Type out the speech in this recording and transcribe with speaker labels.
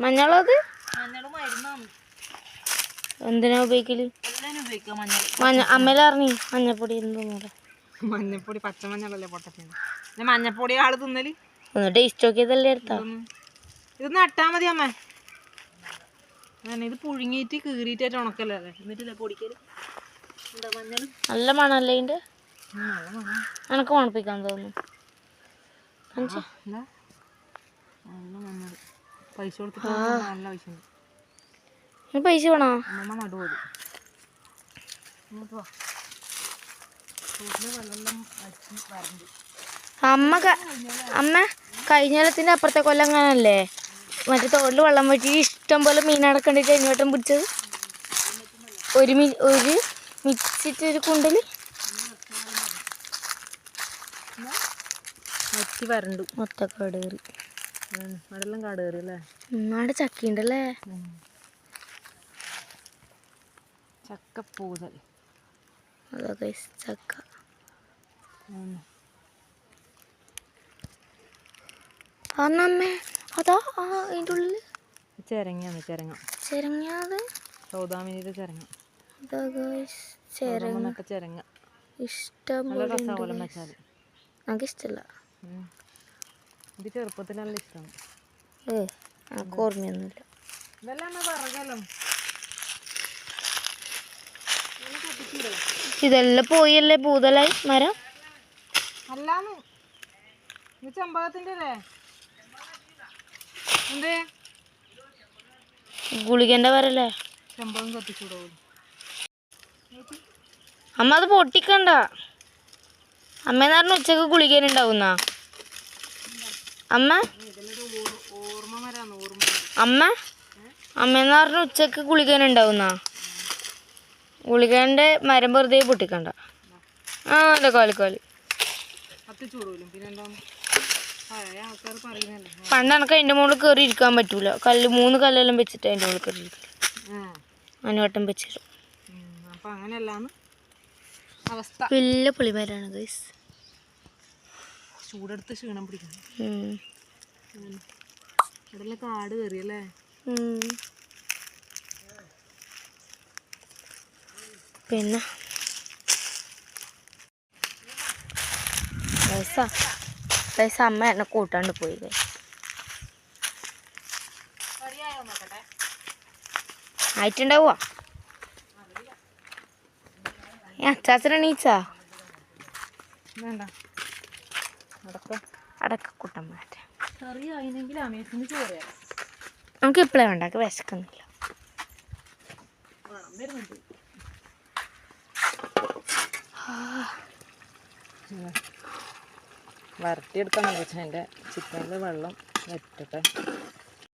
Speaker 1: മഞ്ഞളത് എന്തിനാ ഉപയോഗിക്കല്? അമ്മയിലറിഞ്ഞി മഞ്ഞപ്പൊടി
Speaker 2: മഞ്ഞപ്പൊടി പച്ചമഞ്ഞളല്ലേ പൊട്ടത്തിന് മഞ്ഞപ്പൊടി ആള് തിന്നല്
Speaker 1: ടേസ്റ്റ് നോക്കിയതല്ലേ എടുത്താ
Speaker 2: ഇത് നട്ടാ മതി അമ്മ. ഇത് പുഴുങ്ങിയിട്ട് കീറിയിട്ടായിട്ട് ഉണക്കല്ലേ എന്നിട്ടില്ലേ പൊടിക്കല്. എന്താ മഞ്ഞൾ
Speaker 1: നല്ല മണല്ലേ ഇതിന്റെ? എനക്ക് മണപ്പിക്കാൻ തോന്നുന്നു.
Speaker 2: പൈസ കൊടുത്തിട്ട് നല്ല പൈസ ഉണ്ട്.
Speaker 1: പൈസ വേണോ?
Speaker 2: അമ്മ നടുവത്
Speaker 1: അമ്മ കഴിഞ്ഞ കൊല്ലത്തിന്റെ അപ്പുറത്തെ കൊല്ലം അങ്ങനല്ലേ മറ്റേ തോട്ടിൽ വെള്ളം വെട്ടി ഇഷ്ടം പോലെ മീൻ അടക്കണ്ടിട്ട് കഴിഞ്ഞവട്ടം പിടിച്ചത്. ഒരു മിച്ചിട്ടൊരു കുണ്ടല്
Speaker 2: മത്തി വരണ്ടു
Speaker 1: മൊത്തം കാട് കയറി.
Speaker 2: അവിടെല്ലാം കാട് കയറി അല്ലേ?
Speaker 1: അവിടെ ചക്കയുണ്ടല്ലേ.
Speaker 2: ചക്കപ്പൂതൽ
Speaker 1: അതൊക്കെ ചക്ക. അന്നമ്മേ അതാ അതിൻ്റെ ഉള്ളിൽ
Speaker 2: ചിരങ്ങയാണ്.
Speaker 1: ചിരങ്ങാത്
Speaker 2: സൗദാമിനിയുടെ ചിരങ്ങ. ചിരങ്ങ
Speaker 1: ഇഷ്ടം എനിക്കിഷ്ടല്ല.
Speaker 2: ഇത് ചെറുപ്പത്തിൽ നല്ല ഇഷ്ടമാണ്.
Speaker 1: എനിക്ക് ഓർമ്മയൊന്നുമില്ല. ഇതെല്ലാം പോയല്ലേ പൂതലായി മരം.
Speaker 2: അല്ലാന്ന് ഇത് ചെമ്പകത്തിന്റെ അല്ലേ? എന്തേ
Speaker 1: ഗുളികന്റെ വരല്ലേ?
Speaker 2: ചെമ്പകം കത്തിച്ചൂടോ?
Speaker 1: അമ്മ അത് പൊട്ടിക്കണ്ട. അമ്മേന്ന് പറഞ്ഞ ഉച്ചക്ക് ഗുളികനുണ്ടാവുന്ന അമ്മ. അമ്മേന്ന് പറഞ്ഞ ഉച്ചക്ക് ഗുളികനുണ്ടാവുന്ന ഗുളികന്റെ മരം വെറുതെ പൊട്ടിക്കണ്ട. അതെ കോലിക്കോല് പണ്ട് എനക്ക് അതിന്റെ മുകളിൽ കയറി ഇരിക്കാൻ പറ്റൂല. 3 കല്ലെല്ലാം വെച്ചിട്ട് അതിന്റെ മുകളിൽ കയറി ഇരിക്കും. അനുവട്ടം വെച്ചിട്ടും വലിയ പുളിമരാണ് ഗൈസ്.
Speaker 2: ചൂടെടുത്ത് ക്ഷീണം പിടിക്കണം. കാട് കയറിയല്ലേ?
Speaker 1: പിന്നെ അമ്മ എന്നെ കൂട്ടാണ്ട് പോയി. ആയിട്ടുണ്ടാവുക. അച്ചാച്ചനെ എണീച്ചാ? അടക്കക്കൂട്ടം മാറ്റ നമുക്ക് ഇപ്പളേ ഉണ്ടാക്കി വിശക്കുന്നില്ല.
Speaker 2: വരട്ടിയെടുക്കാൻ അതിൻ്റെ ചിക്കനിൽ വെള്ളം വറ്റട്ടെ.